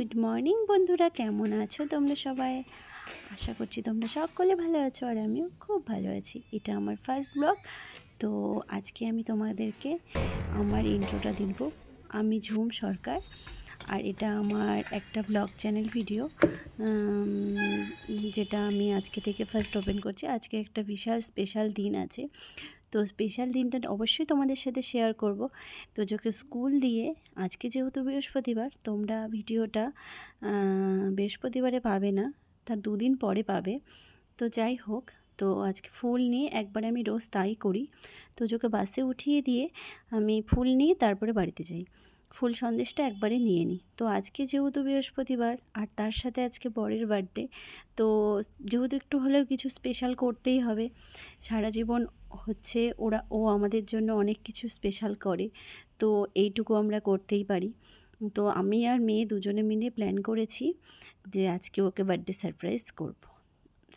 Good morning বন্ধুরা, কেমন আছো তোমরা সবাই? আশা করছি তোমরা সকলে ভালো আছো, আর আমিও খুব ভালো আছি। এটা আমার ফার্স্ট ব্লগ। তো আজকে আমি তোমাদেরকে আমার ইন্ট্রোটা দিব। আমি ঝুম সরকার, আর এটা আমার একটা ব্লগ চ্যানেল ভিডিও, যেটা আমি আজকে থেকে ফার্স্ট ওপেন করছি। আজকে একটা বিশাল স্পেশাল দিন আছে, তো স্পেশাল দিনটা অবশ্যই তোমাদের সাথে শেয়ার করব। তো যোকে স্কুল দিয়ে আজকে যেহেতু বৃহস্পতিবার, তোমরা ভিডিওটা বৃহস্পতিবারে পাবে না, তার দুদিন পরে পাবে। তো যাই হোক, তো আজকে ফুল নিয়ে একবার আমি রোজ তাই করি। তো যোকে বাসে উঠিয়ে দিয়ে আমি ফুল নিয়ে তারপরে বাড়িতে যাই, ফুল সন্দেশটা একবারে নিয়ে নিই। তো আজকে যেহেতু বৃহস্পতিবার, আর তার সাথে আজকে বরের বার্থডে, তো যেহেতু একটু হলেও কিছু স্পেশাল করতেই হবে। সারা জীবন হচ্ছে ও আমাদের জন্য অনেক কিছু স্পেশাল করে, তো এইটুকু আমরা করতেই পারি। তো আমি আর মেয়ে দুজনে মিলে প্ল্যান করেছি যে আজকে ওকে বার্থডে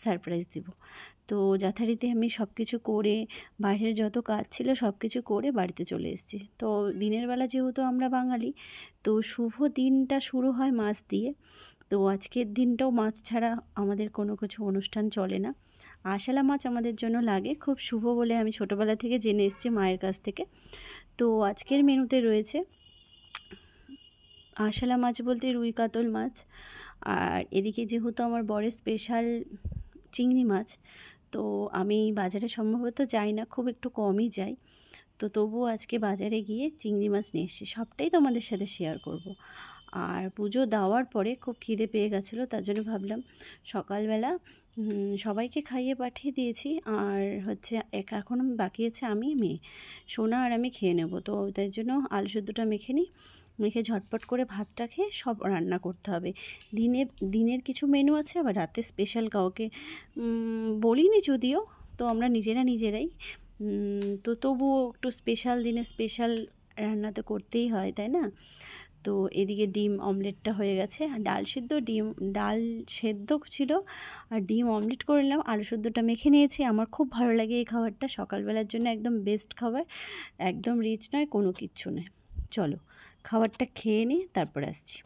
সারপ্রাইজ দেব। তো যথারীতি আমি সব কিছু করে, বাইরের যত কাজ ছিল সব কিছু করে বাড়িতে চলে এসেছি। তো দিনের বেলা যেহেতু আমরা বাঙালি, তো শুভ দিনটা শুরু হয় মাছ দিয়ে। তো আজকের দিনটাও মাছ ছাড়া আমাদের কোনো কিছু অনুষ্ঠান চলে না। আশালা মাছ আমাদের জন্য লাগে, খুব শুভ বলে আমি ছোটোবেলা থেকে জেনে এসেছি মায়ের কাছ থেকে। তো আজকের মেনুতে রয়েছে আশালা মাছ বলতে রুই কাতল মাছ, আর এদিকে যেহেতু আমার বরের স্পেশাল চিংড়ি মাছ। তো আমি বাজারে সম্ভবত যাই না, খুব একটু কমই যাই। তো তবুও আজকে বাজারে গিয়ে চিংড়ি মাছ নিয়ে এসেছি, সবটাই তোমাদের সাথে শেয়ার করব। আর পুজো দেওয়ার পরে খুব খিদে পেয়ে গেছিলো, তার জন্য ভাবলাম সকালবেলা সবাইকে খাইয়ে পাঠিয়ে দিয়েছি, আর হচ্ছে এখন বাকি আছে আমি, মেয়ে, সোনা আর আমি খেয়ে নেব। তো তাই জন্য আলু সেদ্ধটা মেখে ঝটপট করে ভাতটা খেয়ে সব রান্না করতে হবে। দিনের কিছু মেনু আছে, আবার রাতে স্পেশাল কাউকে বলিনি যদিও, তো আমরা নিজেরাই তো তবুও একটু স্পেশাল দিনে স্পেশাল রান্না তো করতেই হয়, তাই না? তো এদিকে ডিম অমলেটটা হয়ে গেছে, আর ডাল সেদ্ধ ছিল, আর ডিম অমলেট করে নিলাম, আলু সেদ্ধটা মেখে নিয়েছি। আমার খুব ভালো লাগে এই খাবারটা, সকালবেলার জন্য একদম বেস্ট খাবার, একদম রিচ নয়, কোনো কিচ্ছু নয়। চলো খাবারটা খেয়ে নিই, তারপর আসছি।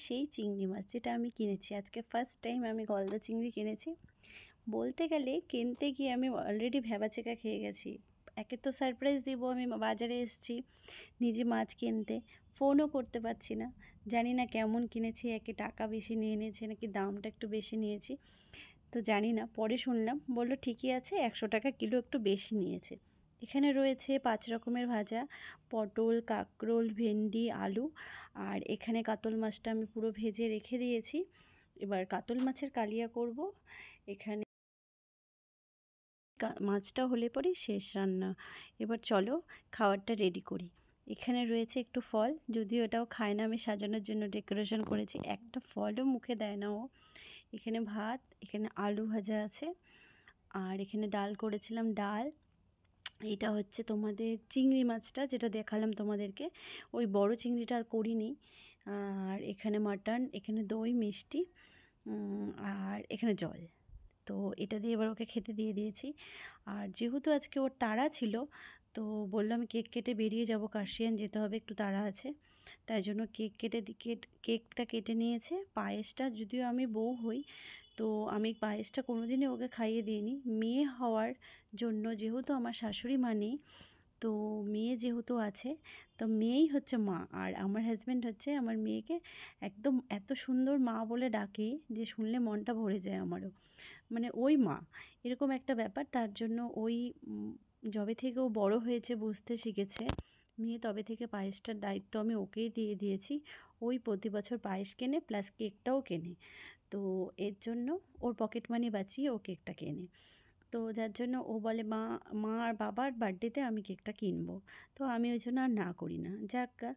সেই চিংড়ি মাছ যেটা আমি কিনেছি, আজকে ফার্স্ট টাইম আমি গলদা চিংড়ি কিনেছি। বলতে গেলে কিনতে গিয়ে আমি অলরেডি ভ্যাবাচেকা খেয়ে গেছি। একে তো সারপ্রাইজ দিব, আমি বাজারে এসেছি নিজে মাছ কিনতে, ফোনও করতে পারছি না, জানি না কেমন কিনেছি, একে টাকা বেশি নিয়ে নিয়েছে নাকি দামটা একটু বেশি নিয়েছি, তো জানি না। পরে শুনলাম বললো ঠিকই আছে, 100 টাকা কিলো একটু বেশি নিয়েছে। এখানে রয়েছে 5 রকমের ভাজা, পটল, কাঁকরোল, ভেন্ডি, আলু, আর এখানে কাতল মাছটা আমি পুরো ভেজে রেখে দিয়েছি। এবার কাতল মাছের কালিয়া করব। এখানে মাছটা হলে পরেই শেষ রান্না। এবার চলো খাবারটা রেডি করি। এখানে রয়েছে একটু ফল, যদিও এটাও খায় না, আমি সাজানোর জন্য ডেকোরেশন করেছি, একটা ফলও মুখে দেয় না ও। এখানে ভাত, এখানে আলু ভাজা আছে, আর এখানে ডাল করেছিলাম, ডাল। এটা হচ্ছে তোমাদের চিংড়ি মাছটা যেটা দেখালাম তোমাদেরকে, ওই বড় চিংড়িটা আর করিনি। আর এখানে মাটন, এখানে দই, মিষ্টি, আর এখানে জল। তো এটা দিয়ে এবার ওকে খেতে দিয়ে দিয়েছি। আর যেহেতু আজকে ওর তাড়া ছিল, তো বললাম আমি কেক কেটে বেরিয়ে যাব, কার্শিয়ান যেতে হবে, একটু তাড়া আছে, তাই জন্য কেকটা কেটে নিয়েছে। পায়েসটা, যদিও আমি বউ হই, তো আমি পায়েসটা কোনোদিনই ওকে খাইয়ে দিইনি। মেয়ে হওয়ার জন্য, যেহেতু আমার শাশুড়ি মা নেই, তো মেয়ে যেহেতু আছে, তো মেয়েই হচ্ছে মা, আর আমার হাজব্যান্ড হচ্ছে আমার মেয়েকে একদম এত সুন্দর মা বলে ডাকে যে শুনলে মনটা ভরে যায় আমারও, মানে ওই মা, এরকম একটা ব্যাপার। তার জন্য ওই যবে থেকে ও বড় হয়েছে, বুঝতে শিখেছে মেয়ে, তবে থেকে পায়েসটার দায়িত্ব আমি ওকেই দিয়ে দিয়েছি। ওই প্রতি বছর পায়েস কেনে প্লাস কেকটাও কেনে। তো এর জন্য ওর পকেট মানি বাঁচিয়ে ও কেকটা কেনে। তো যার জন্য ও বলে, মা মা আর বাবার বার্থডেতে আমি কেকটা কিনবো। তো আমি ওই জন্য আর না করি না। যাক গে,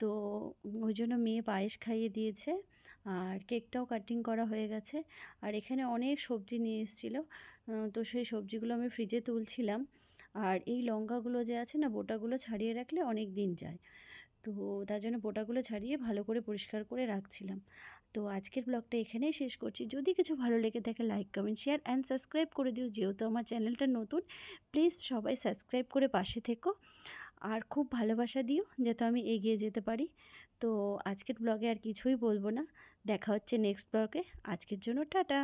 তো ওই জন্য মেয়ে পায়েস খাইয়ে দিয়েছে আর কেকটাও কাটিং করা হয়ে গেছে। আর এখানে অনেক সবজি নিয়ে এসেছিলো, তো সেই সবজিগুলো আমি ফ্রিজে তুলছিলাম। আর এই লঙ্কাগুলো যে আছে না, বোটাগুলো ছাড়িয়ে রাখলে অনেক দিন যায়। তো তার জন্য বোটাগুলো ছাড়িয়ে ভালো করে পরিষ্কার করে রাখছিলাম। তো আজকের ব্লগটা এখানেই শেষ করছি। যদি কিছু ভালো লেগে থাকে like, comment, share and subscribe করে দিও। যেহেতু আমার চ্যানেলটা নতুন, প্লিজ সবাই সাবস্ক্রাইব করে পাশে থেকো। আর খুব ভালোবাসা দিও যাতে আমি এগিয়ে যেতে পারি। তো আজকের ব্লগে আর কিছুই বলবো না। দেখা হচ্ছে নেক্সট ব্লগে। আজকের জন্য টাটা।